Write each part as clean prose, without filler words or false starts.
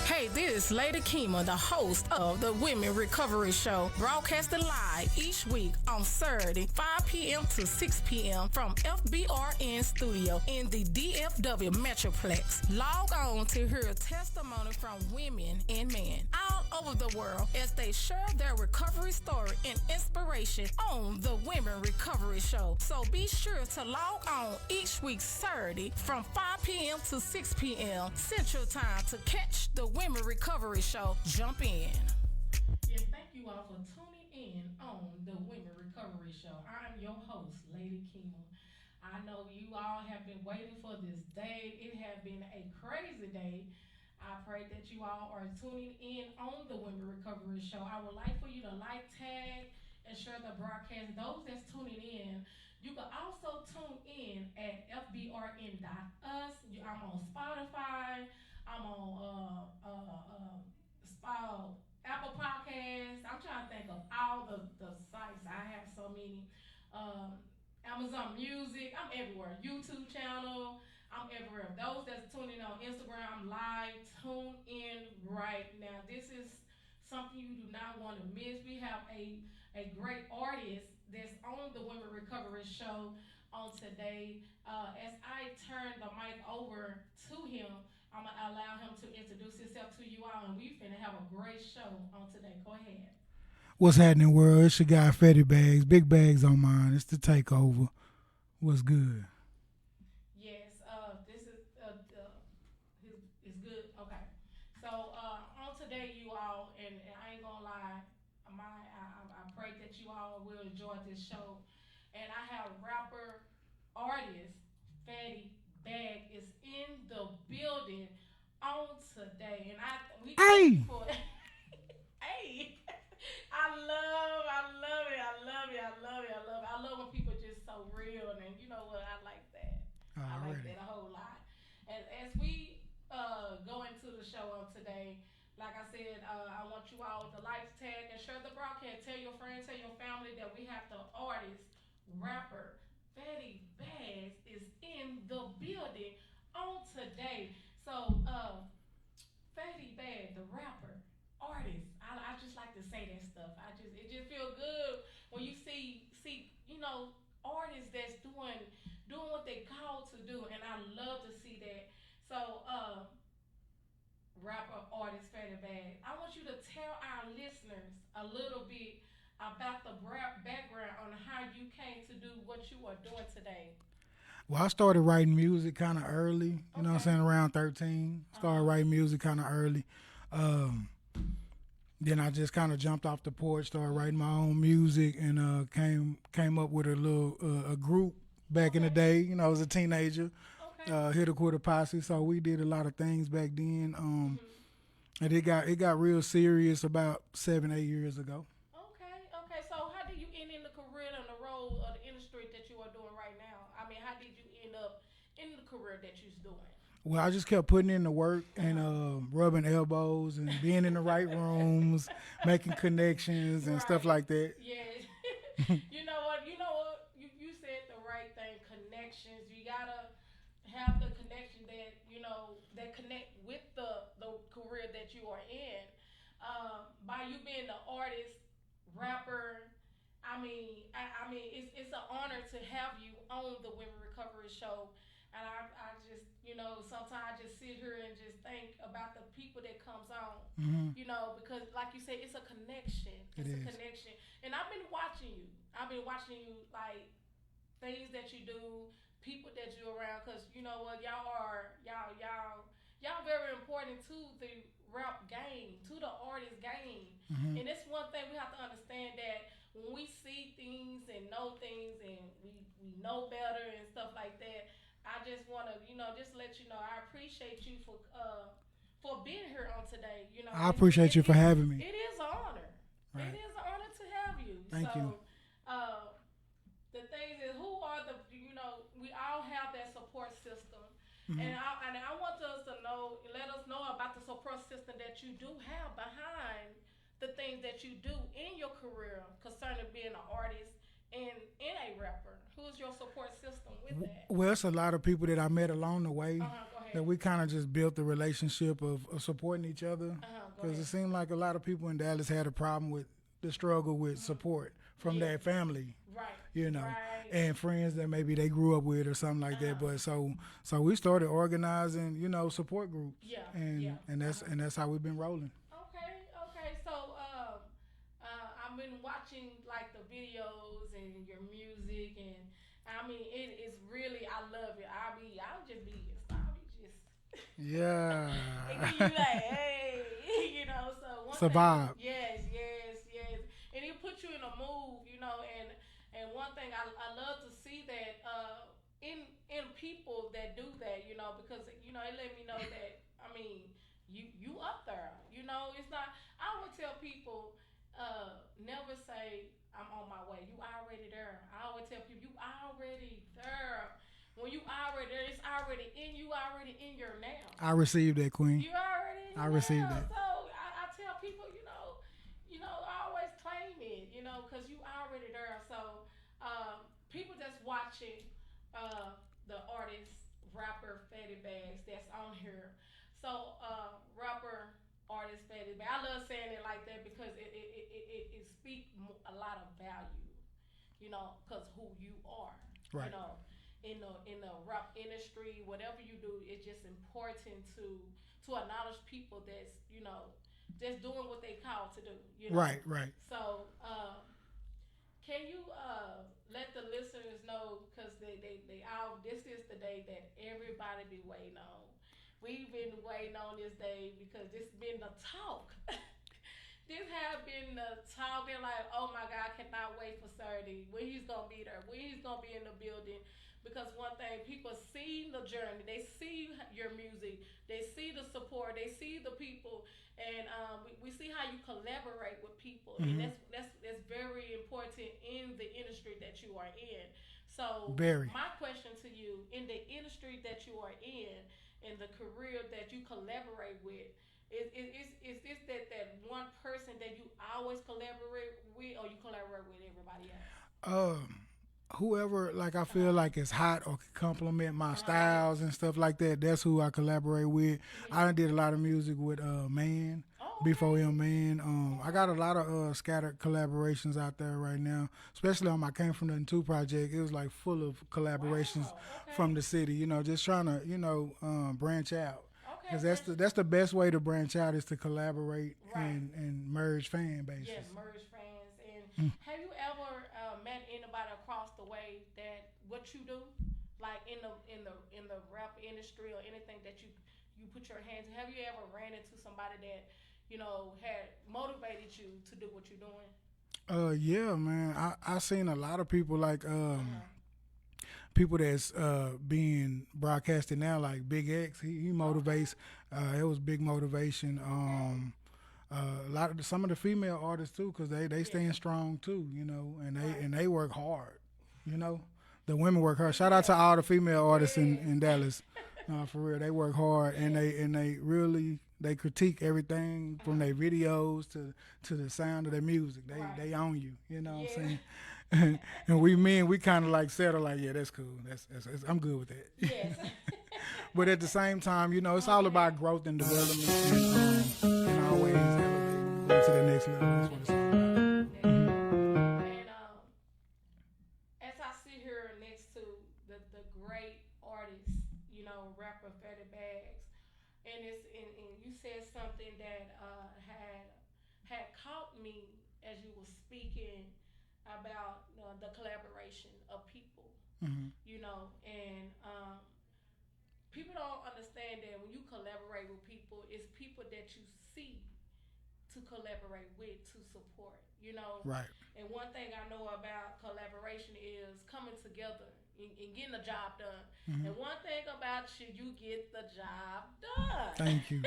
Hey, this is Lady Kema, the host of the Women Recovery Show, broadcasting live each week on Saturday, 5 p.m. to 6 p.m. from FBRN Studio in the DFW Metroplex. Log on to hear testimony from women and men all over the world as they share their recovery story and inspiration on the Women Recovery Show. So be sure to log on each week Saturday from 5 p.m. to 6 p.m. Central Time to catch the Women Recovery Show. Jump in. Yes, thank you all for tuning in on the Women Recovery Show. I'm your host, Lady Kema. I know you all have been waiting for this day. It has been a crazy day. I pray that you all are tuning in on the Women Recovery Show. I would like for you to like, tag, and share the broadcast. Those that's tuning in, you can also tune in at fbrn.us. I'm on Spotify. I'm on Apple Podcasts. I'm trying to think of all the sites. I have so many. Amazon Music. I'm everywhere. YouTube channel. I'm everywhere. Those that's tuning on Instagram live, tune in right now. This is something you do not want to miss. We have a great artist that's on the Women Recovery Show on today. As I turn the mic over to him, I'm going to allow him to introduce himself to you all, and we finna have a great show on today. Go ahead. What's happening, world? It's your guy, Fetti Bagz. Big bags on mine. It's the takeover. What's good? Yes, this is it's good. Okay, so on today, you all, and I ain't gonna lie, I pray that you all will enjoy this show. And I have rapper artist Fetti Bagz is in the building on today, and we thank you Hey! for hey. I love when people just so real, and you know what? I like that. I like Already. that a whole lot. And as we go into the show on today, like I said, I want you all to like, tag, and share the broadcast. Tell your friends, tell your family that we have the artist, rapper, Fetti Bagz is in the building on today. So, Fetti Bagz, the rapper, artist. I just like to say that stuff. It just feel good when you see artists that's doing what they called to do, and I love to see that. So, rapper, artist, Fetti Bagz, I want you to tell our listeners a little bit about the background on how you came to do what you are doing today. Well, I started writing music kind of early. You know what I'm Okay. saying? Around 13. Started writing music kind of early. Um, then I just kind of jumped off the porch, started writing my own music, and came up with a little a group back in the Okay. day. You know, I was a teenager. Okay. Hit a quarter posse, so we did a lot of things back then. Mhm. And it got real serious about 7, 8 years ago. Okay, okay. So how did you end in the career and the role of the industry that you are doing right now? I mean, how did you end up in the career that you're doing? Well, I just kept putting in the work and Uh-huh. rubbing elbows and being in the right rooms, making connections and stuff Right. like that. Yeah. You know what? You know what? You said the right thing. Connections. You gotta have the connection that connect with the career that you are in. By you being the artist, rapper, I mean, it's an honor to have you on the Women Recovery Show. And I just, sometimes I just sit here and just think about the people that comes on, Hmm. because like you said, it's a connection. It It's a is. connection. And I've been watching you. I've been watching you, like, things that you do, people that you're around, because you know what, y'all very important to the rap game, to the artist game. Hmm. And it's one thing we have to understand that when we see things and know things and we know better and stuff like that. I just want to, just let you know I appreciate you for being here on today. I appreciate you for having me. It is an honor. It Right. is an honor to have you. Thank you. So, the things is, who are we all have that support system. Hmm. And I want us to know, let us know about the support system that you do have behind the things that you do in your career concerning being an artist and a rapper. Who's your support system with that? Well, it's a lot of people that I met along the way Go that that we kind of just built the relationship of supporting each other. Because it seemed like a lot of people in Dallas had a problem with the struggle with support from their family. Right. You know, Right. and friends that maybe they grew up with or something like that. But so we started organizing, you know, support groups. Yeah. And that's how we've been rolling. Okay. So, I've been watching like the videos and your music, and I mean, it is really, I love it. I'll just be Yeah. and then you like, hey, you know. So one It's a thing, vibe. yes, and it puts you in a mood, you know. And one thing I love to see that in people that do that, you know, because you know it let me know that I mean you up there, you know. It's not. I would tell people never say I'm on my way. You already there. I always tell people you already there. When you already there, it's already in you, already in your now. I received that, Queen. You already in I your received now. that. So I tell people, I always claim it, you know, because you already there. So people that's watching the artist, rapper Fetti Bagz that's on here. So rapper, artist Fetti Bagz. I love saying it like that because it speaks a lot of value, you know, because who you are, Right. you know. In the rap industry, whatever you do, it's just important to acknowledge people that's just doing what they call to do. You know? Right. So, can you let the listeners know because they all this is the day that everybody be waiting on. We've been waiting on this day because this been the talk. This have been the talk. They're like, oh my God, I cannot wait for Saturday. When he's gonna be there? When he's gonna be in the building? Because one thing, people see the journey, they see your music, they see the support, they see the people, and we see how you collaborate with people, and that's very important in the industry that you are in. So, Very. my question to you, in the industry that you are in the career that you collaborate with, is this that one person that you always collaborate with, or you collaborate with everybody else? Um, Whoever like I feel like is hot or can compliment my styles and stuff like that. That's who I collaborate with. I done did a lot of music with Man. Before him, man. I got a lot of scattered collaborations out there right now, especially on my Came From Nothing 2 project. It was like full of collaborations from the city, you know, just trying to, branch out. Because that's the best way to branch out is to collaborate and merge fan bases. Yes, merge fans. And have you ever met anybody across the way that what you do, like in the rap industry or anything that you put your hands in? Have you ever ran into somebody that had motivated you to do what you're doing? Yeah, man. I seen a lot of people like people that's being broadcasted now, like Big X. He motivates. It was big motivation. A lot of some of the female artists too, because they stand strong too, you know, and they work hard, you know. The women work hard. Shout out to all the female artists in Dallas. For real, they work hard and they really they critique everything from their videos to the sound of their music. They own you, you know what I'm saying? And we kind of like settle like, yeah, that's cool. That's I'm good with that. Yes. But at the same time, you know, it's all about growth and development and always elevate, go to the next level. That's what it's all about. And as I sit here next to the great artist, rapper Fetti Bagz, and you said something that had caught me as you were speaking about the collaboration of people, and people don't understand that when you collaborate with people, it's people that you see to collaborate with, to support. Right. And one thing I know about collaboration is coming together and getting the job done. And one thing about you, you get the job done. Thank you.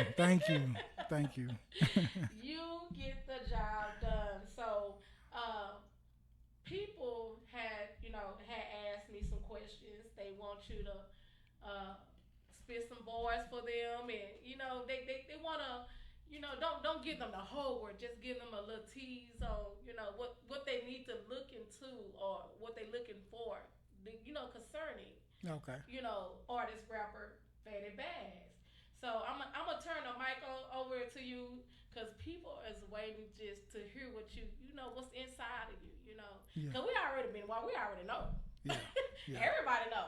You get the job done. So, people had asked me some questions. They want you to spit some bars for them, and they want to. Don't give them the whole word. Just give them a little tease on, what they need to look into or what they're looking for, concerning, Okay. artist, rapper Fetti Bagz. So I'm gonna turn the mic over to you because people is waiting just to hear what you know what's inside of you. You know, Yeah. because we already been. Well, we already know. Yeah. Yeah. Everybody know.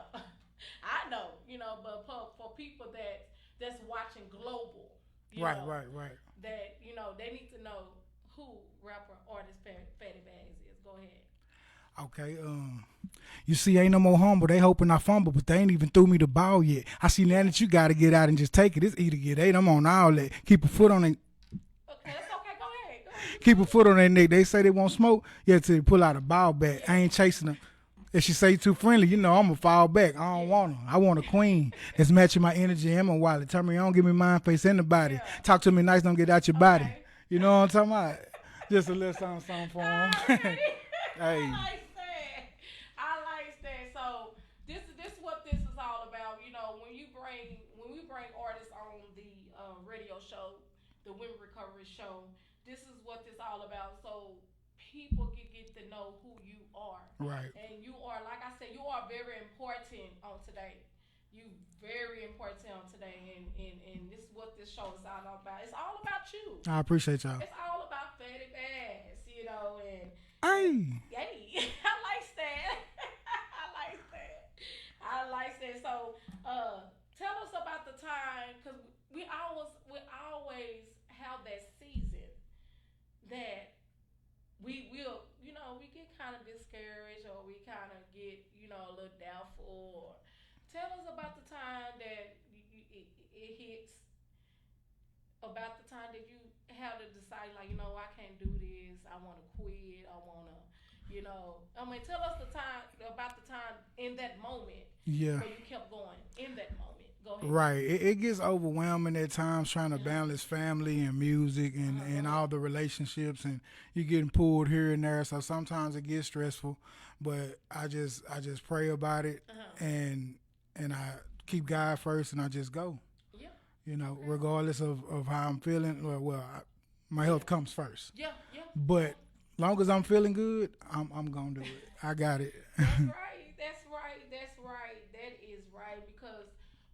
I know. You know, but for people that's watching global, you Right. know, Right. Right. that you know they need to know who rapper artist Fetti Bagz is. Go ahead. Okay. You see, ain't no more humble. They hoping I fumble, but they ain't even threw me the ball yet. I see now that you got to get out and just take it. It's either get eight. I'm on all that. Keep a foot on it. Okay, that's okay. Go ahead. Go ahead. Keep a foot on their neck. They say they won't smoke. Yeah, till they pull out a ball bat. I ain't chasing them. If she say too friendly, you know I'm gonna fall back. I don't want her. I want a queen that's matching my energy and my wallet. Tell me, don't give me mind, face, and the body. Yeah. Talk to me nice, don't get out your body. Okay. You know what I'm talking about? Just a little something for him. Hey. Hey. I like that. I like that. So this what this is all about. You know, when we bring artists on the radio show, the Women Recovery Show, this is what this all about. So people can get to know who you are. Right. And you are, like I said, you are very important on today. You very important on today, and this is what this show is all about. It's all about you. I appreciate y'all. It's all about Fetti Bagz, you know, and Hey. yay, I like that. I like that. I like that. So, tell us about the time, because we always have that season that we will, you know, we get kind of discouraged or we kind of get, you know, a little doubtful. Or tell us about the time that it hits, about the time that you have to decide, like, you know, I can't do this. I want to quit. I want to, you know. I mean, tell us about the time in that moment. Yeah. Where you kept going in that moment. Go ahead. Right. It gets overwhelming at times trying to balance family and music and all the relationships, and you getting pulled here and there. So sometimes it gets stressful, but I just pray about it and I keep God first and I just go. Yeah. You know, regardless of how I'm feeling. My health comes first. Yeah. Yeah. But long as I'm feeling good, I'm gonna do it. I got it. That's right. That's right. That's right. That is right, because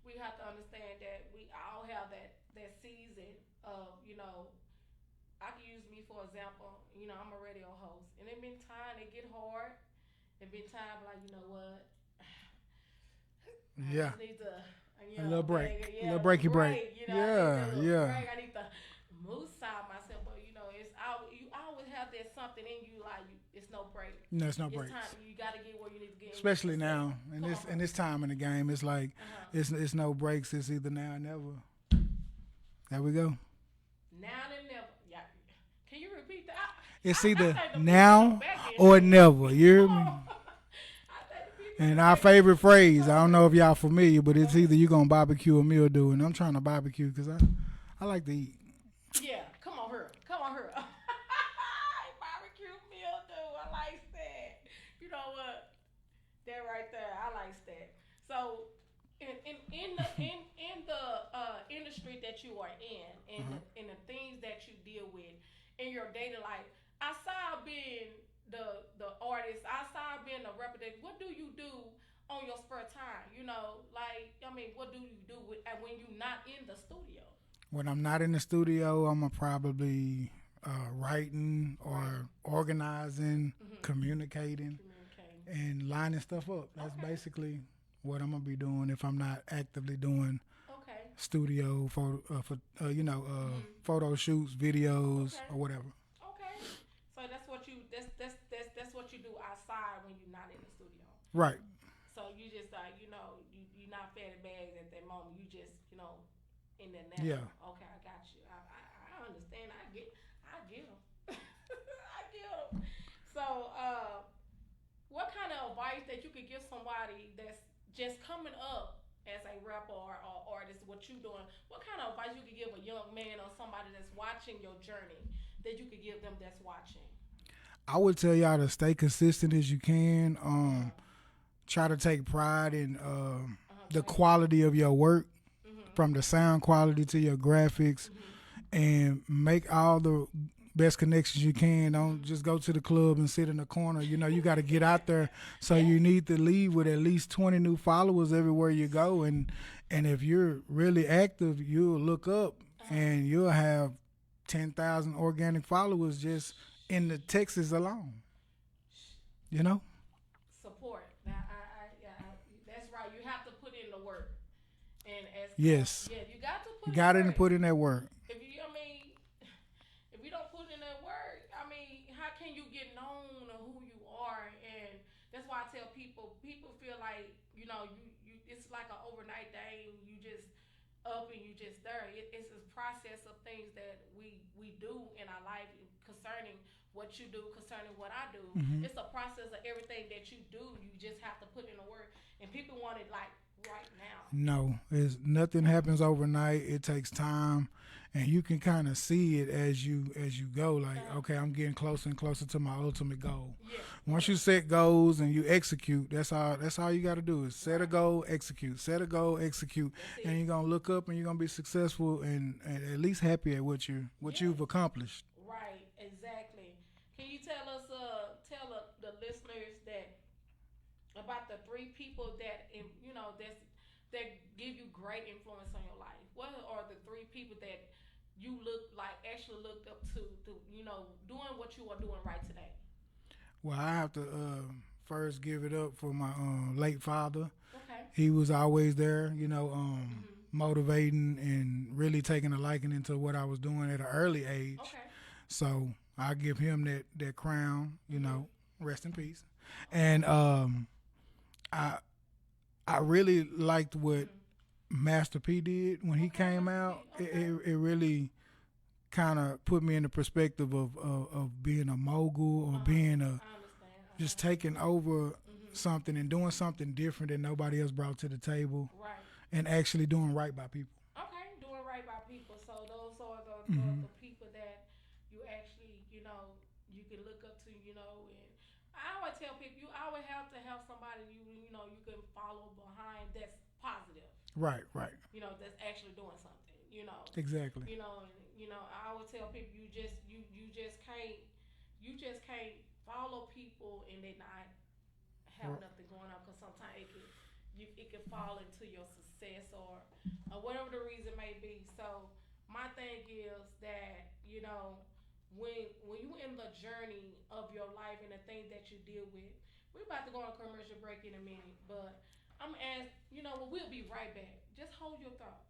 we have to understand that we all have that season of, you know, I can use me for example. You know, I'm a radio host, and it been time it get hard. It been time like, you know what, I Yeah. just need to, A little break. a little breaky break. You know, Yeah, I need yeah. break. I need to moose out myself, but you know, you always have that something in you like it's no break. No, it's no It's breaks. time. You got to get where you need to get. Especially now, in this time in the game, it's like it's no breaks. It's either now or never. There we go. Now and never. Yeah. Can you repeat that? It's either now or never. You hear me? And our favorite phrase, I don't know if y'all familiar, but it's either you gonna barbecue or mildew, and I'm trying to barbecue because I like to eat. Yeah, come on here. Barbecue mildew. I like that. You know what? That right there. I like that. So, in the industry that you are in the things that you deal with in your daily life, outside being the artist, outside being a rapper, what do you do on your spare time? You know, like, I mean, what do you do when you're not in the studio? When I'm not in the studio, I'm probably writing or organizing, communicating, and lining stuff up. That's basically what I'm gonna be doing if I'm not actively doing studio photo shoots, videos, or whatever. Okay, so that's what you do outside when you're not in the studio. Right. So you just you're not Fetti Bagz at that moment. You just in the now. Yeah. Okay, I got you. I understand. I get them. I get them. So what kind of advice that you could give somebody that's just coming up as a rapper or artist, what you doing, what kind of advice you could give a young man or somebody that's watching your journey that you could give them that's watching? I would tell y'all to stay consistent as you can. Try to take pride in the quality of your work, from the sound quality to your graphics, and make all the best connections you can. Don't just go to the club and sit in the corner. You know, you got to get out there. So you need to leave with at least 20 new followers everywhere you go. And if you're really active, you'll look up and you'll have 10,000 organic followers just in the Texas alone. You know? Support. Now, that's right. You have to put in the work. And yes. Yeah, you got to put. You got to put in that work. If you don't put in that work, I mean, how can you get known or who you are? And that's why I tell people feel like, you know, you it's like an overnight thing. You just up and you just there. It's a process of things that we do in our life concerning what you do, concerning what I do. Mm-hmm. It's a process of everything that you do. You just have to put in the work. And people want it like right now. No, nothing happens overnight. It takes time. And you can kind of see it as you go. Like, okay, I'm getting closer and closer to my ultimate goal. Yeah. Once you set goals and you execute, that's all you got to do is set a goal, execute. Set a goal, execute, and you're gonna look up and you're gonna be successful and at least happy at what you've accomplished. Right, exactly. Can you tell us, the listeners that about the 3 people that that give you great influence on your life? What are the 3 people that you actually looked up to, doing what you are doing right today? Well, I have to first give it up for my late father. Okay. He was always there, motivating and really taking a liking into what I was doing at an early age. Okay. So I give him that crown, rest in peace. And I really liked what Master P did when he came out. It really kind of put me in the perspective of being a mogul or being just taking over something and doing something different that nobody else brought to the table. Right. And actually doing right by people. Okay, doing right by people. So those are the people that you actually, you can look up to, and I always tell people you always have to have somebody you can follow behind that's positive. Right. That's actually doing something, Exactly. I always tell people you just can't follow people and they not have nothing going on, because sometimes it can fall into your success or whatever the reason may be. So my thing is that, when you in the journey of your life and the things that you deal with, we're about to go on a commercial break in a minute, but I'm asked, we'll be right back. Just hold your thought,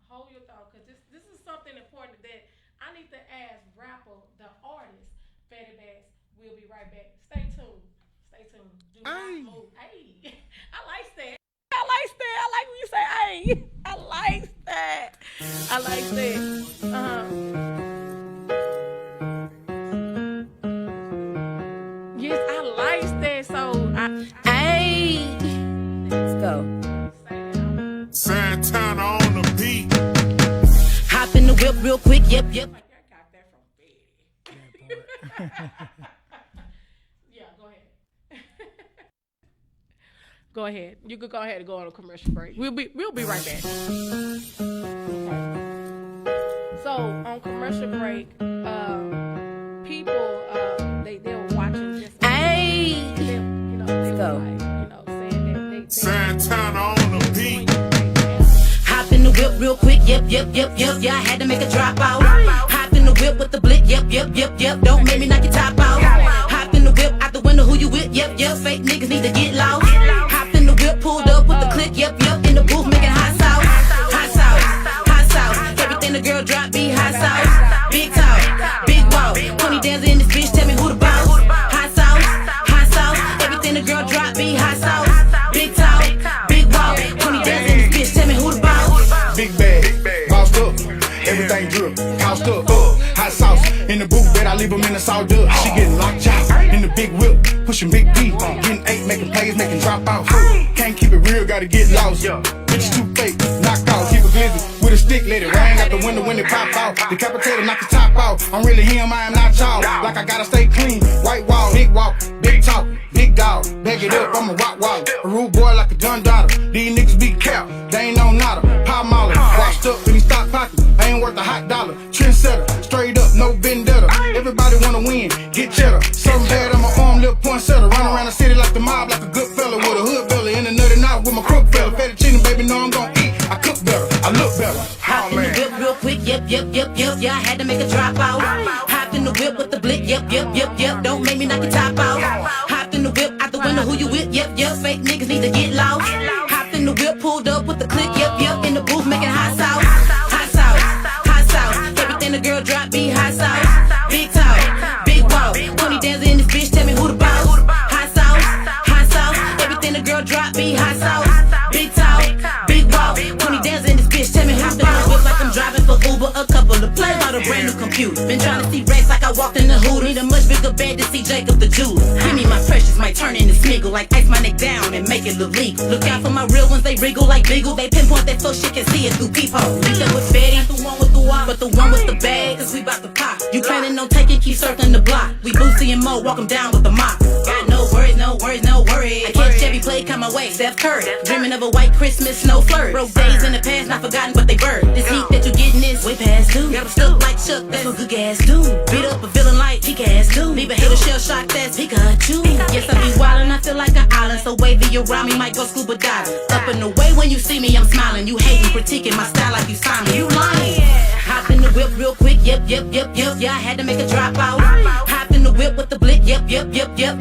because this is something important that I need to ask rapper, the artist, Fetti Bagz. We'll be right back. Stay tuned. Do not move. Hey, I like that. I like when you say hey. I like that. Yes, I like that. So, let's go. Santana on the beat. Hop in the whip real quick, yep. I got that from Fetti. Yeah, go ahead. Go ahead. You could go ahead and go on a commercial break. We'll be right back. Okay. So on commercial break, people they were watching just let's go. Saying that they Santana on the beat. Hop in the whip real quick, yep. Yeah, I had to make a drop out. Hop in the whip with the blick, yep. Don't make me knock your top out. Hop in the whip out the window, who you with, yep. Fake niggas need to get lost. Hop in the whip, pulled up with the click, yep. In the booth making hot sauce. Everything the girl drop be hot sauce. Big talk, big walk. Pony dancer in this bitch, tell me who the boss. Hot sauce. Everything the girl drop be hot sauce. Big talk, big walk. Pony dancer in this bitch, tell me who the boss. Big bag, bossed up, everything drip, housed up, hot sauce. In the booth bed, I leave them in the salt dub. She getting locked out, in the big whip, pushing big D. Getting 8, making plays, making drop outs. Can't keep it real, gotta get lost. Bitch too fake, knock out, keep it glizzy. With a stick, let it rain out the window when it pop out. Decapitated, knock the top out. I'm really him, I am not y'all. Like I gotta stay clean, white wall, big walk, big talk, big dog. Bag it up, I'm a rock wall. A rude boy like a gun daughter. These niggas be capped, they ain't no nada. Pop mauler, washed up in these stock pockets. I ain't worth a hot dollar. Trendsetter, straight up, no vendetta. everybody wanna win. Get cheddar, something bad on my arm, little poinsettia. Run around the city like the mob, like a good fella with a hood belly and a nutty knot with my crook fella. Fettuccine, baby, know I'm gon' eat. I cook better, I look better. Hopped in the whip real quick, yep. Yeah, I had to make a drop out. Hopped in the whip with the blick, yep. Don't make me knock your top out. Hopped in the whip out the window, who you with, yep. Fake niggas need to get lost. Hopped in the whip, pulled up with the click, yep. In the booth making hot sauce. Everything the girl drop be hot sauce. Big talk, big walk. Tony dancer in this bitch, tell me who the boss. Hot sauce. Everything the girl drop be hot sauce. Big talk, big walk. Tony dancer in this bitch, tell me who's the boss. Whip like I'm driving for Uber, a couple of plays on a brand new computer. Been trying to see racks like I walked in the hood. Need a much bigger bed to see Jacob the jeweler. Give me my precious, might turn into smiggle. Like ice my neck down and make it look legal. Look out for my real ones, they wriggle like Beagle. They pinpoint that so shit can see it through peephole. Linked up with Fetti, not the one with the walk, but the one with the bag, cause we bout to pop. You planning on taking, keep circling the block. We Boosie and Mo, walk them down with the mop. Got no worries. I catch Chevy play, come my way, Steph Curry. Dreaming of a white Christmas, snow flurry. Broke days in the past, not forgotten, but they bird. This heat that you getting is way past due. Got 'em stuck like Chuck, that's what good gas do. Beat up a villain like peak ass do. Leave a hater shell shocked ass Pikachu. Yes, I be wildin', I feel like an island. So wavy around me, might go scuba diving. Up in the way when you see me, I'm smiling. You hating, critiquing my style like you Simon. You lying. Hop in the whip real quick, yep. Yeah, I had to make a drop out. Hop in the whip with the blick, yep.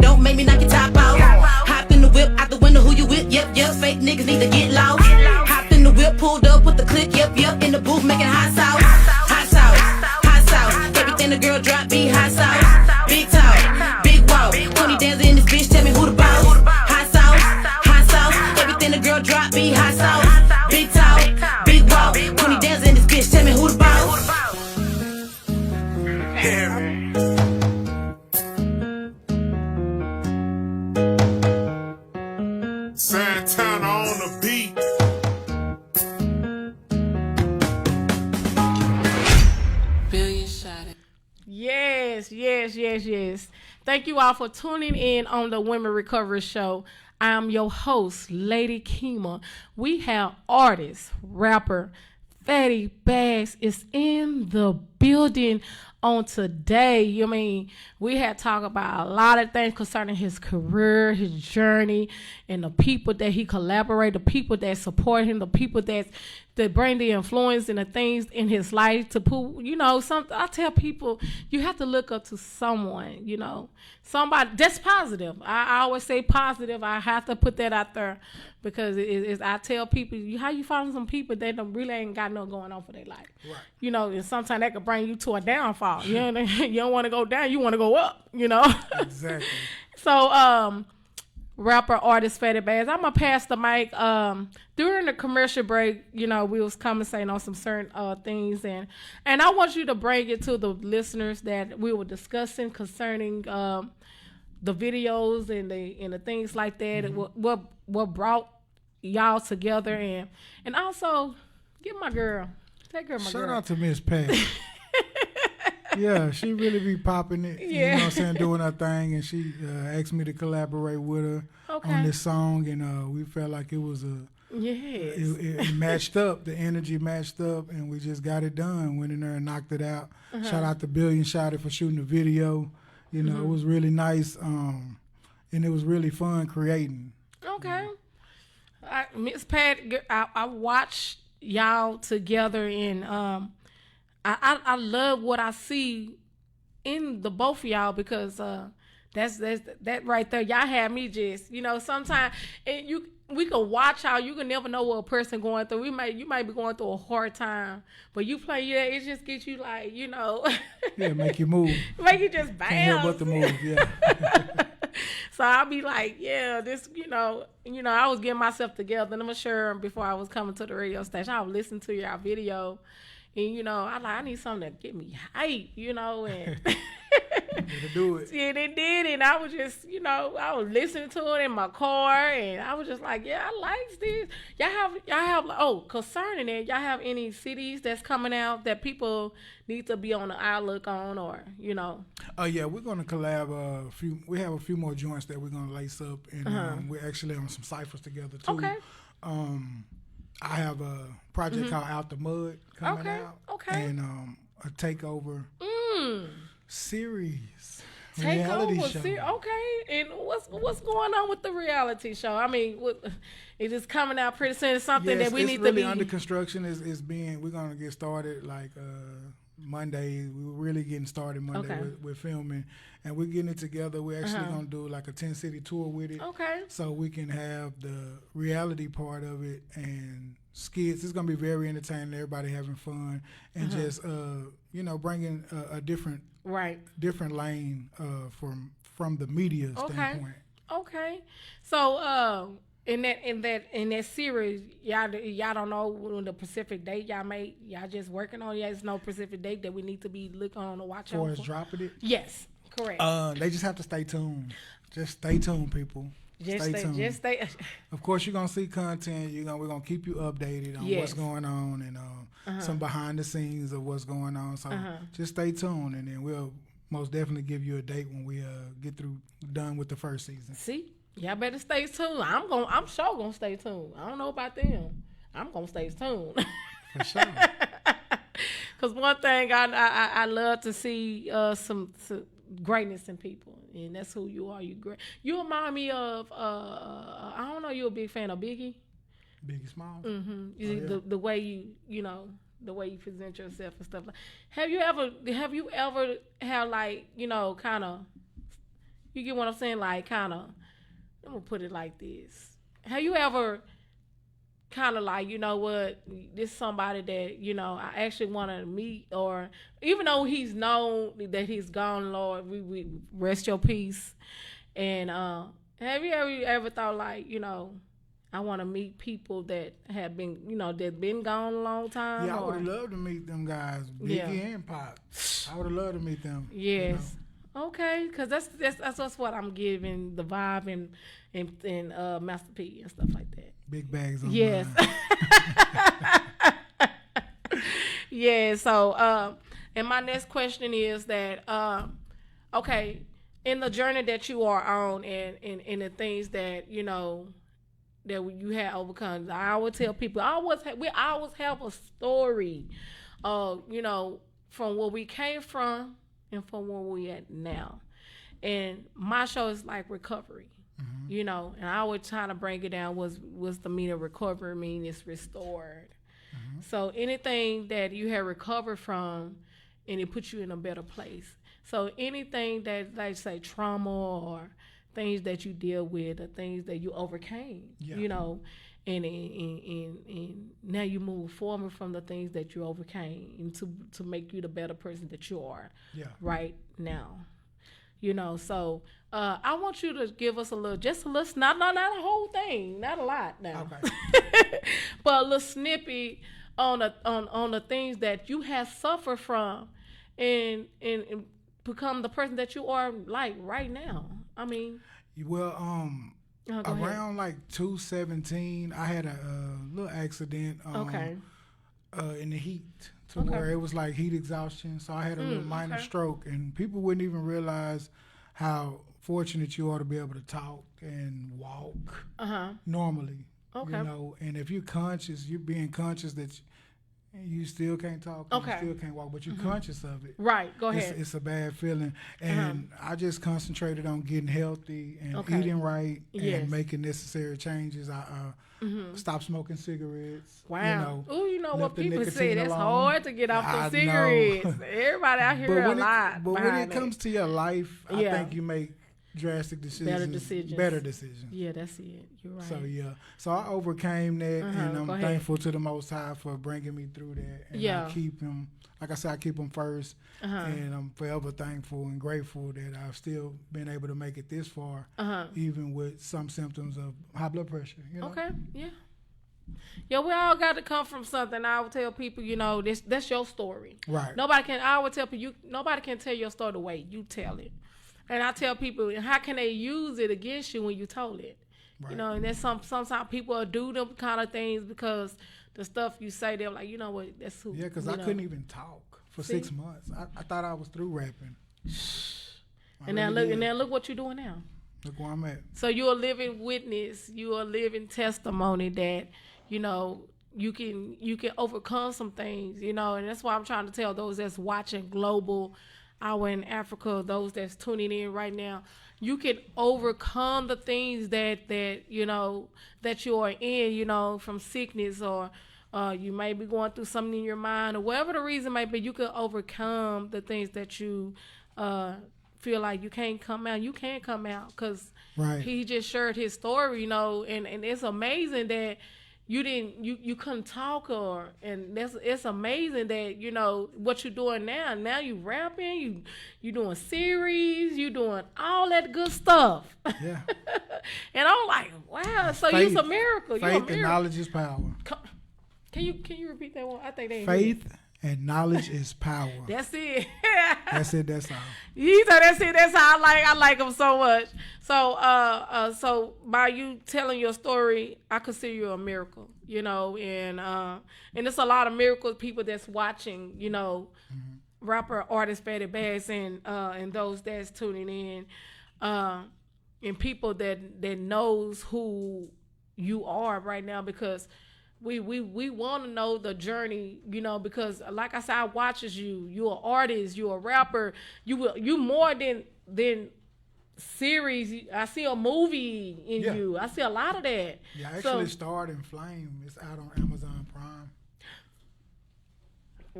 Don't make me knock your top out. Hop in the whip out the window, who you with, yep. Fake niggas need to get lost. Hopped in the whip, pulled up with the click, yep. In the booth making hot sauce. Everything the girl drop be hot sauce. Big talk, big walk. Tony dancer in this bitch, tell me who the boss. Hot sauce. Everything the girl drop be hot sauce. Big talk, big walk. Tony dancer in this bitch, tell me who the boss. Santana on the beat. Yes. Thank you all for tuning in on the Women Recovery Show. I'm your host, Lady Kema. We have artist, rapper, Fetti Bagz is in the building on today. I mean, we had talked about a lot of things concerning his career, his journey, and the people that he collaborate, the people that support him, the people that bring the influence and the things in his life to put, I tell people, you have to look up to someone, somebody that's positive. I always say positive. I have to put that out there because I tell people, how you find some people that really ain't got nothing going on for their life. Right. And sometimes that could bring you to a downfall. You don't want to go down, you want to go up, Exactly. So, rapper, artist, Fetti Bagz. I'm going to pass the mic. During the commercial break, we was conversating on some certain things. And I want you to bring it to the listeners that we were discussing concerning the videos and the things like that. Mm-hmm. And what brought y'all together. And also, give my girl. Take her, my girl. Shout out to Miss Pat. Yeah, she really be popping it. Yeah. You know what I'm saying? Doing her thing. And she asked me to collaborate with her on this song. And we felt like it was it matched up. The energy matched up. And we just got it done. Went in there and knocked it out. Uh-huh. Shout out to Billion Shotty for shooting the video. It was really nice. And it was really fun creating. Okay. Miss Pat, I watched y'all together and I love what I see in the both of y'all because that's that right there. Y'all have me just, sometimes we can watch how you can never know what a person going through. You might be going through a hard time, but you play it just gets you like, Yeah, make you move. Make you just bounce. Can't help but to move, yeah. So I'll be like, yeah, this, I was getting myself together. And I'm sure before I was coming to the radio station, I was listening to your video. And, I need something to get me hype, and to do it. Yeah, they did. And I was just, I was listening to it in my car. And I was just like, yeah, I like this. Y'all have, concerning it, y'all have any cities that's coming out that people need to be on the outlook on or, Yeah, we're going to collab we have a few more joints that we're going to lace up. And we're actually on some ciphers together, too. Okay. I have a project called Out the Mud coming out. Okay. And a takeover. series. Take Reality over. show. Okay, and what's going on with the reality show? I mean, it is coming out pretty soon. It's something that we need really to be under construction. Is being. We're gonna get started like Monday. We're really getting started Monday with filming, and we're getting it together. We're actually gonna do like a 10-city tour with it. Okay. So we can have the reality part of it and skits. It's gonna be very entertaining. Everybody having fun and just bringing a different lane from the media standpoint. Okay. So in that series, y'all don't know when the specific date y'all just working on. There's no specific date that we need to be looking on to watch out for. As dropping it? Yes, correct. They just have to stay tuned. Just stay tuned, people. Stay tuned. Of course, you're gonna see content. We're gonna keep you updated on what's going on and some behind the scenes of what's going on. So just stay tuned, and then we'll most definitely give you a date when we get done with the first season. See, y'all better stay tuned. I'm sure gonna stay tuned. I don't know about them. I'm gonna stay tuned. For sure. Cause one thing I love to see some greatness in people, and that's who you are. You great. You remind me of I don't know. You a big fan of Biggie? Biggie Smalls. Mm-hmm. The way the way you present yourself and stuff. Have you ever had like kind of, you get what I'm saying? Like kind of, I'm gonna put it like this. Have you ever kind of like, this somebody that, I actually want to meet, or even though he's known that he's gone, Lord, we rest your peace. And have you ever thought like, I want to meet people that have been, that been gone a long time? Yeah, I would have loved to meet them guys, Biggie and Pop. I would have loved to meet them. Yes. Okay, because that's what I'm giving, the vibe and Master P and stuff like that. Big bags on yes. Yeah, so and my next question is that okay, in the journey that you are on and the things that that you have overcome, I always tell people we always have a story from where we came from and from where we at now. And my show is like recovery. And I always try to bring it down. What's the meaning of recovery mean? It's restored. So anything that you have recovered from, and it puts you in a better place. So anything that, like say, trauma or things that you deal with, or things that you overcame, and now you move forward from the things that you overcame, and to make you the better person that you are right now. So I want you to give us just a little, not a whole thing, not a lot now, but a little snippet on the things that you have suffered from, and become the person that you are like right now. I mean, around like 217, I had a little accident. In the heat. Where it was like heat exhaustion. So I had a little minor stroke, and people wouldn't even realize how fortunate you are to be able to talk and walk normally. And if you're conscious, you're being conscious that you still can't talk, you still can't walk, but you're conscious of it. Right, go ahead. It's a bad feeling. And I just concentrated on getting healthy and eating right and making necessary changes. I stopped smoking cigarettes. Wow. You know what people say, that's alone. hard to get off the cigarettes. Everybody out here a lot. But when it comes to your life, I think you make drastic decisions. Better decisions. Yeah, that's it. You're right. So I overcame that, and I'm thankful to the Most High for bringing me through that. And I keep him, like I said, I keep him first, and I'm forever thankful and grateful that I've still been able to make it this far, even with some symptoms of high blood pressure. Okay, yeah. Yeah, we all got to come from something. I would tell people, that's your story. Right. I would tell people, nobody can tell your story the way you tell it. And I tell people, how can they use it against you when you told it? Right. And then sometimes people will do them kind of things because the stuff you say, they're like, that's who. Yeah, because I couldn't even talk for 6 months. I thought I was through rapping. And now look what you're doing now. Look where I'm at. So you're a living witness. You're a living testimony that, you can overcome some things, and that's why I'm trying to tell those that's watching global. hour in Africa, those that's tuning in right now, you can overcome the things that you know that you are in, you know, from sickness or you may be going through something in your mind or whatever the reason may be. You can overcome the things that you feel like you can't come out. You can come out because he just shared his story, you know, and it's amazing that you couldn't talk it's amazing that, you know, what you're doing now. Now you rapping, you doing series, you doing all that good stuff. Yeah. And I'm like, wow, so you're a miracle. Faith and knowledge is power. Can you repeat that one? I think they faith and knowledge is power. That's it. That's it. That's all. He said that's it. That's how I like him so much. So so by you telling your story, I consider you a miracle. You know, and it's a lot of miracle people that's watching. You know, rapper, artist, Fetti Bagz, and those that's tuning in, and people that knows who you are right now because. We want to know the journey, you know, because like I said, I watches you. You're an artist. You're a rapper. You more than series. I see a movie in you. I see a lot of that. Yeah, I actually starred in Flame. It's out on Amazon Prime.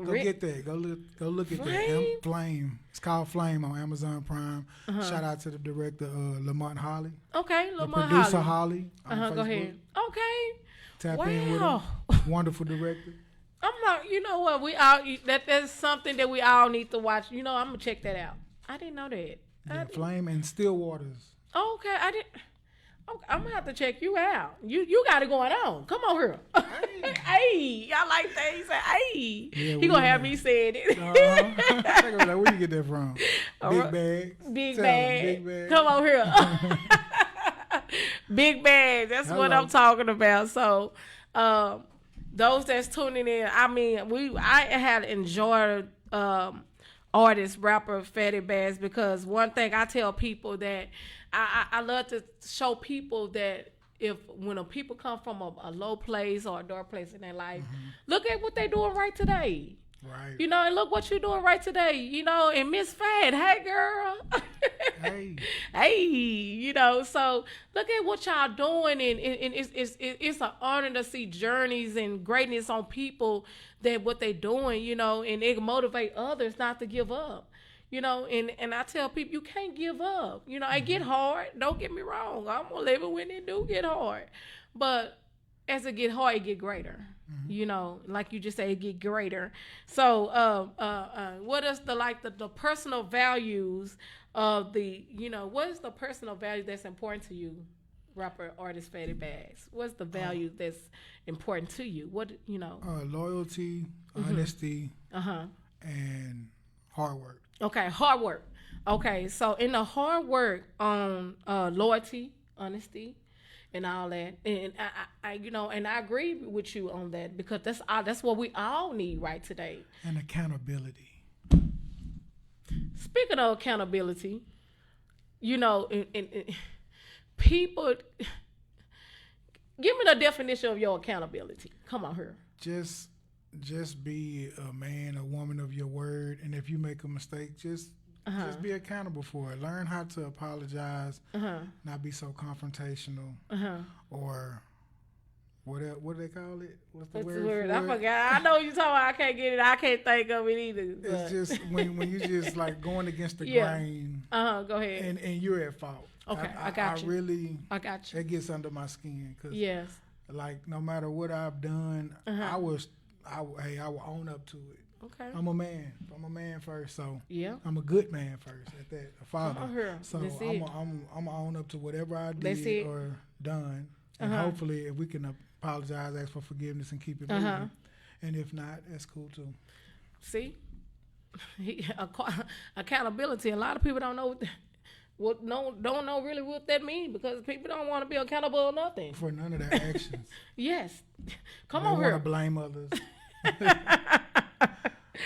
Go get that. Go look at that. Flame. It's called Flame on Amazon Prime. Shout out to the director Lamont Holly. Okay, Lamont Holly. Producer Holly. Go ahead. Okay. Tap in with him. Wonderful director. I'm not. You know what? We all that's something that we all need to watch. You know, I'm gonna check that out. I didn't know that. Yeah, Flame and Still Waters. Okay, I didn't. Okay, I'm gonna have to check you out. You got it going on. Come on here. Hey, I like that. He said, "Hey." Yeah, he gonna have me saying it. Like, where you get that from? Big Bags. Big Bags. Come on here. Big Bags. That's what I'm talking about. So, those that's tuning in, I mean, I had enjoyed artist, rapper Fetti Bagz because one thing I tell people that I love to show people that when people come from a low place or a dark place in their life, look at what they're doing right today. Right. You know, and look what you're doing right today. You know, and Miss Fat, hey girl. Hey, you know, so look at what y'all doing, and it's an honor to see journeys and greatness on people that what they doing, you know, and it motivate others not to give up. You know, and I tell people you can't give up. You know, it get hard. Don't get me wrong. I'm gonna live it when it do get hard, but as it get hard, it get greater. You know, like you just say, it get greater. So, what is the personal values of what is the personal value that's important to you, rapper, artist, Fetti Bagz? What's the value that's important to you? What, you know? Loyalty, honesty, and hard work. Okay, hard work. Okay, so in the hard work on loyalty, honesty, and all that, and I you know, and I agree with you on that because that's what we all need right today. And accountability. Speaking of accountability, you know, and people, give me the definition of your accountability. Come on here. Just be a man, a woman of your word, and if you make a mistake, just be accountable for it. Learn how to apologize, not be so confrontational, or what do they call it? What's the word? I forgot. I know what you're talking about. I can't get it. I can't think of it either. But. It's just when you just like going against the grain. Go ahead. And you're at fault. Okay, I got you. I got you. It gets under my skin because like no matter what I've done, I will own up to it. Okay. I'm a man. I'm a man first, so I'm a good man first at that, a father. So I'm gonna own up to whatever I did or done, and hopefully, if we can apologize, ask for forgiveness, and keep it moving. And if not, that's cool too. See, accountability. A lot of people don't know don't know really what that means because people don't want to be accountable or nothing for none of their actions. Yes, come on here. Want to blame others.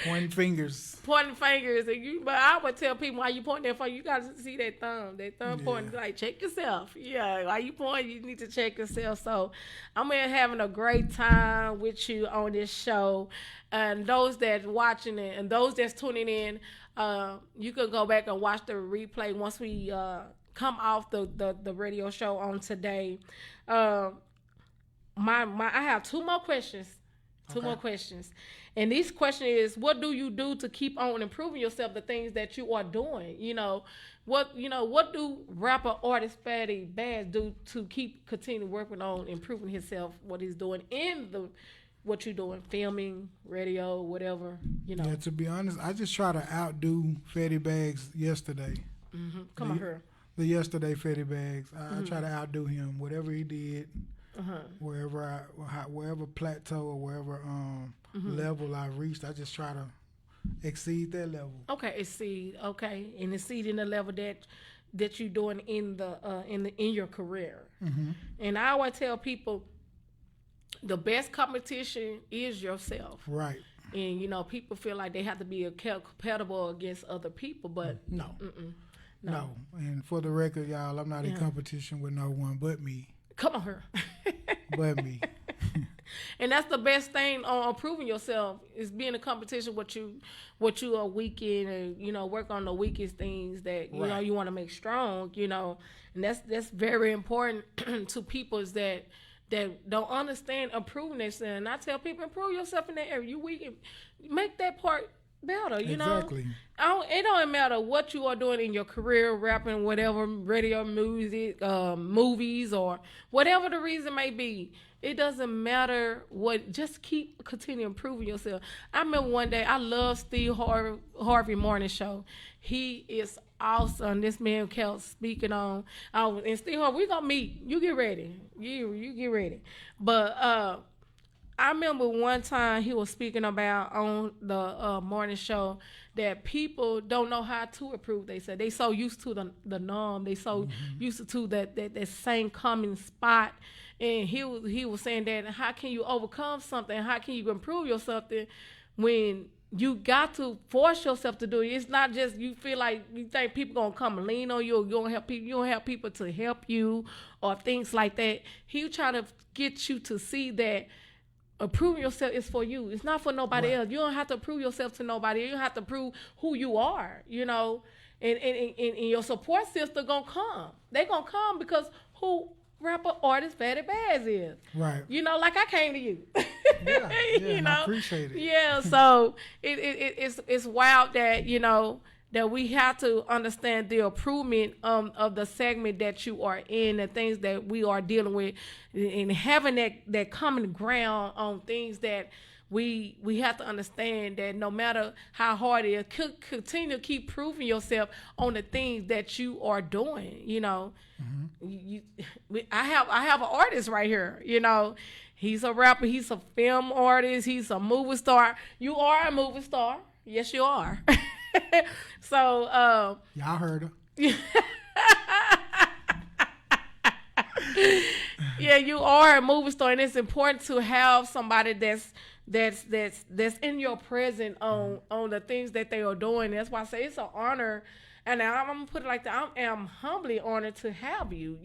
Pointing fingers. Pointing fingers, but I would tell people why you pointing that finger. You got to see that thumb. That thumb pointing, like check yourself. Yeah, why you pointing? You need to check yourself. So, I'm having a great time with you on this show, and those that's watching it and those that's tuning in, you can go back and watch the replay once we come off the radio show on today. I have two more questions. Two more questions. And this question is, what do you do to keep on improving yourself, the things that you are doing? What do rapper artist Fetti Bagz do to continue working on improving himself, what he's doing what you're doing, filming, radio, whatever, Yeah, to be honest, I just try to outdo Fetti Bagz yesterday. Mm-hmm. Come on here. The yesterday Fetti Bagz. I try to outdo him, whatever he did. Wherever plateau or wherever level I reached, I just try to exceed that level. Okay, exceed in the level that you're doing in your career. And I always tell people, the best competition is yourself. Right. And people feel like they have to be compatible against other people, but no. And for the record, y'all, I'm not in competition with no one but me. Come on here. But me. And that's the best thing on improving yourself, is being in competition what you are weak in, and work on the weakest things that you want to make strong, and that's very important to people is that don't understand improving themselves. And I tell people, improve yourself in that area. You weak, and make that part better, Exactly. It don't matter what you are doing in your career, rapping, whatever, radio, music, movies, or whatever the reason may be. It doesn't matter what. Just continue improving yourself. I remember one day, I love Steve Harvey morning show. He is awesome. This man kept speaking on. And Steve Harvey, we gonna meet. You get ready. You get ready. But I remember one time he was speaking about on the morning show that people don't know how to improve. They said they so used to the norm. They so used to that same common spot. And he was saying that, how can you overcome something? How can you improve yourself when you got to force yourself to do it? It's not just you feel like you think people gonna come and lean on you, or you don't have people to help you or things like that. He trying to get you to see that improving yourself is for you. It's not for nobody else. You don't have to prove yourself to nobody. You don't have to prove who you are, And your support system gonna come. They gonna come because who rapper artist Fetti Bagz is. Right. Like I came to you. Yeah, I appreciate it. Yeah, so it's wild that, that we have to understand the improvement of the segment that you are in, the things that we are dealing with, and having that common ground on things that we have to understand that no matter how hard it is, continue to keep proving yourself on the things that you are doing. I have an artist right here. He's a rapper. He's a film artist. He's a movie star. You are a movie star. Yes, you are. So y'all heard her. Yeah, you are a movie star, and it's important to have somebody that's in your presence on the things that they are doing. That's why I say it's an honor, and I'm gonna put it like that. I am humbly honored to have you,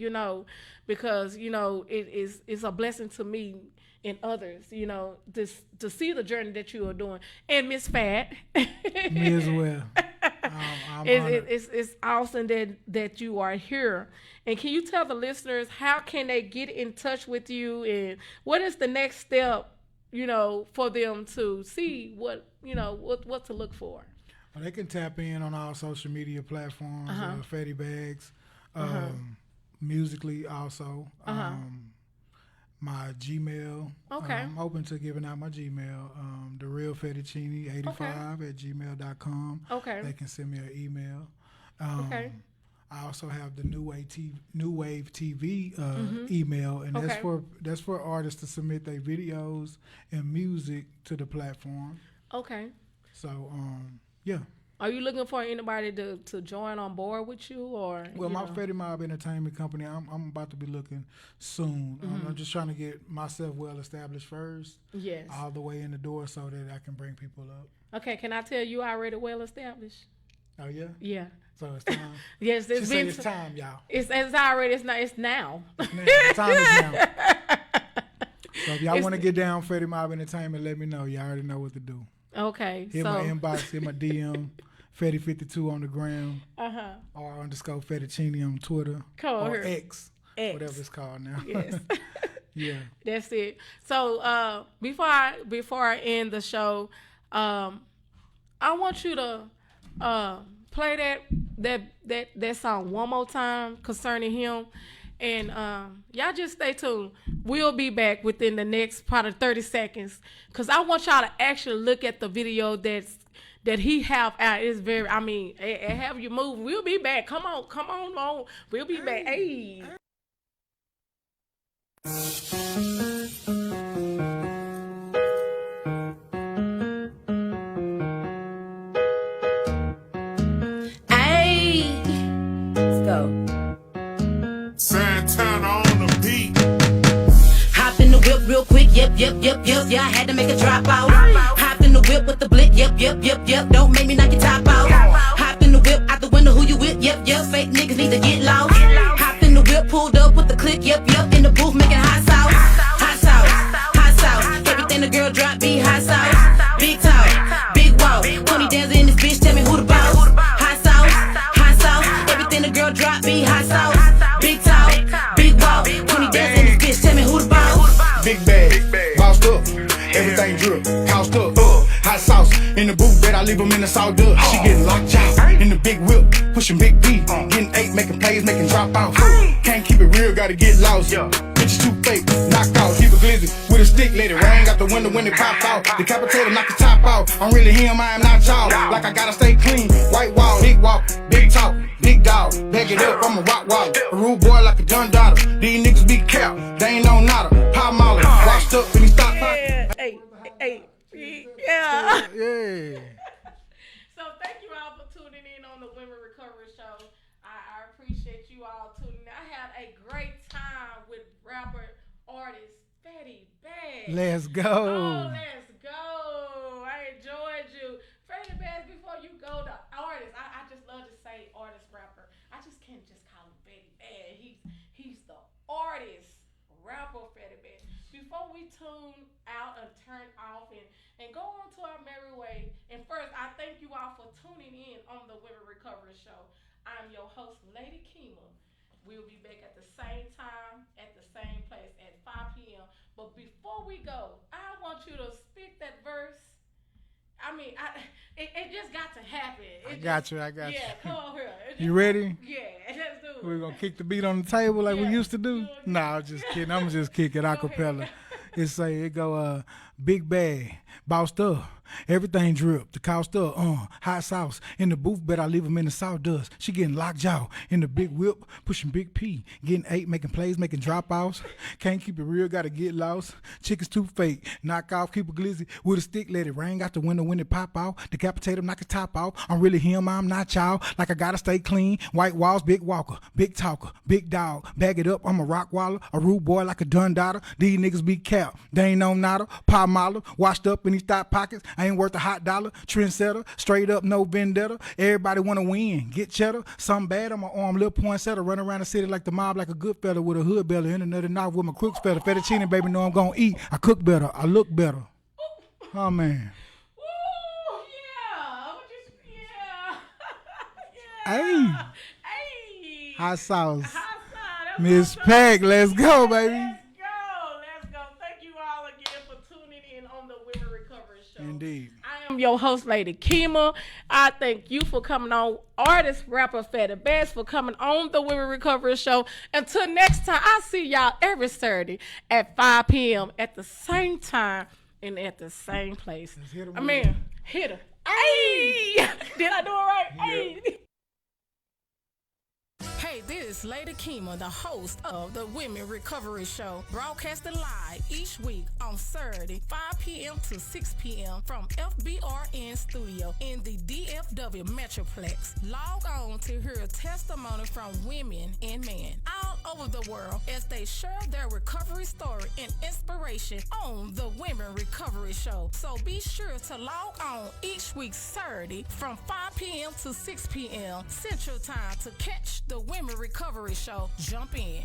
because it's a blessing to me and others, to see the journey that you are doing. And Miss Fat, me as well. It's awesome that you are here. And can you tell the listeners how can they get in touch with you, and what is the next step, for them to see what to look for? Well, they can tap in on our social media platforms, Fetti Bagz, musically also. My Gmail. Okay. I'm open to giving out my Gmail. The real Fettuccine85 at gmail.com. Okay. They can send me an email. Okay. I also have the New Wave TV email, and that's for artists to submit their videos and music to the platform. Okay. So yeah. Are you looking for anybody to join on board with you, or? Well, my Fetti Mob Entertainment Company, I'm about to be looking soon. I'm just trying to get myself well established first. Yes. All the way in the door so that I can bring people up. Okay, can I tell you already well established? Oh yeah. Yeah. So it's time. Yes, it's been. It's time, y'all. It's already. It's not. It's now. It's now. The time is now. So if y'all want to get down Fetti Mob Entertainment, let me know. Y'all already know what to do. Okay. Hit my inbox, hit my DM, Fetti52 on the gram, _Fettuccine on Twitter, or X, whatever it's called now. Yes. Yeah. That's it. So before I end the show, I want you to play that song one more time concerning him. And y'all just stay tuned. We'll be back within the next probably 30 seconds. Because I want y'all to actually look at the video that he have out. It's very, have you move. We'll be back. Come on. We'll be back. Hey. Hey, let's go. Santana on the beat. Hop in the whip real quick, yep. Yeah, I had to make a drop out. Hop in the whip with the blick, yep. Don't make me knock your top out. Hop in the whip out the window, who you with, yep. Fake niggas need to get lost. Hop in the whip, pulled up with the click, yep. In the booth making hot sauce. Everything the girl drop be hot sauce. Big talk, big walk. Tony dancing in this bitch, tell me who the boss. Hot sauce. Everything the girl drop be hot sauce. Big talk, big walk. Tony dancing in this bitch, tell me who the boss. Big bag, bossed up, everything drip, housed up, hot sauce in the booth bed, I leave them in the sawdust. She getting locked out in the big whip, pushing big B, getting 8, making plays, making drop out. Can't keep it real, gotta get lost. Bitches too fake, knock out, keep it glizzy with a stick, let it rain out the window when it pop out. Decapitate him, knock the top out. I'm really him, I am not y'all. Like I gotta stay clean, white wall, big walk, big talk, big dog. Bag it up, I'm a rock wall, a rude boy like a gun daughter. These niggas be capped, they ain't on nada. Pop molly, washed up and he stopped. Yeah. Yeah. So thank you all for tuning in on the Women Recovery Show. I appreciate you all tuning in. I had a great time with rapper, artist, Fetti Bagz. Let's go. Oh, let's go. I enjoyed you. Fetti Bagz, before you go, the artist, I just love to say artist, rapper. I just can't just call him Fetti Bagz. He's the artist, rapper, Fetti Bagz. Before we tune out and turn off and go on to our merry way, and first, I thank you all for tuning in on the Women Recovery Show. I'm your host, Lady Kema. We'll be back at the same time, at the same place, at 5 p.m. But before we go, I want you to spit that verse. It just got to happen. I got you. Yeah, come on here. You ready? Yeah, let's do it. We're going to kick the beat on the table like we used to do? Nah, I'm just kidding. I'm just kicking a cappella. It go, big bag, bossed up, everything drip, the cost up, hot sauce. In the booth, bet I leave them in the sawdust. She getting locked jaw in the big whip, pushing big P, getting 8, making plays, making dropouts. Can't keep it real, gotta get lost. Chickens too fake, knock off, keep it glizzy with a stick, let it ring out the window when it pop out. Decapitate him, knock his top off. I'm really him, I'm not y'all. Like I gotta stay clean. White walls, big walker, big talker, big dog. Bag it up, I'm a rock waller, a rude boy like a dun daughter. These niggas be capped, they ain't no nada. Pop moller, washed up in these thought pockets. I ain't worth a hot dollar. Trendsetter, straight up, no vendetta. Everybody wanna win, get cheddar. Something bad on my arm, little poinsettia. Run around the city like the mob, like a good fella with a hood belly. In another knife with my crook's feather. Fettuccine, baby, know I'm gonna eat. I cook better, I look better. Oh man. Woo, yeah. Hey. Hey. Hot sauce. Hot sauce. Miss Pack, let's go, baby. Let's go. Thank you all again for tuning in on the Women Recovery Show. Indeed. I am your host, Lady Kema. I thank you for coming on. Artist, rapper, Fetti Bagz for coming on the Women Recovery Show. Until next time, I'll see y'all every Saturday at 5 p.m. at the same time and at the same place. Hit her. Hey! Did I do it right? Hey! Hey, this is Lady Kema, the host of the Women Recovery Show, broadcasting live each week on Saturday, 5 p.m. to 6 p.m. from FBRN Studio in the DFW Metroplex. Log on to hear testimony from women and men all over the world as they share their recovery story and inspiration on the Women Recovery Show. So be sure to log on each week Saturday from 5 p.m. to 6 p.m. Central Time to catch the Women Recovery Show. Jump in.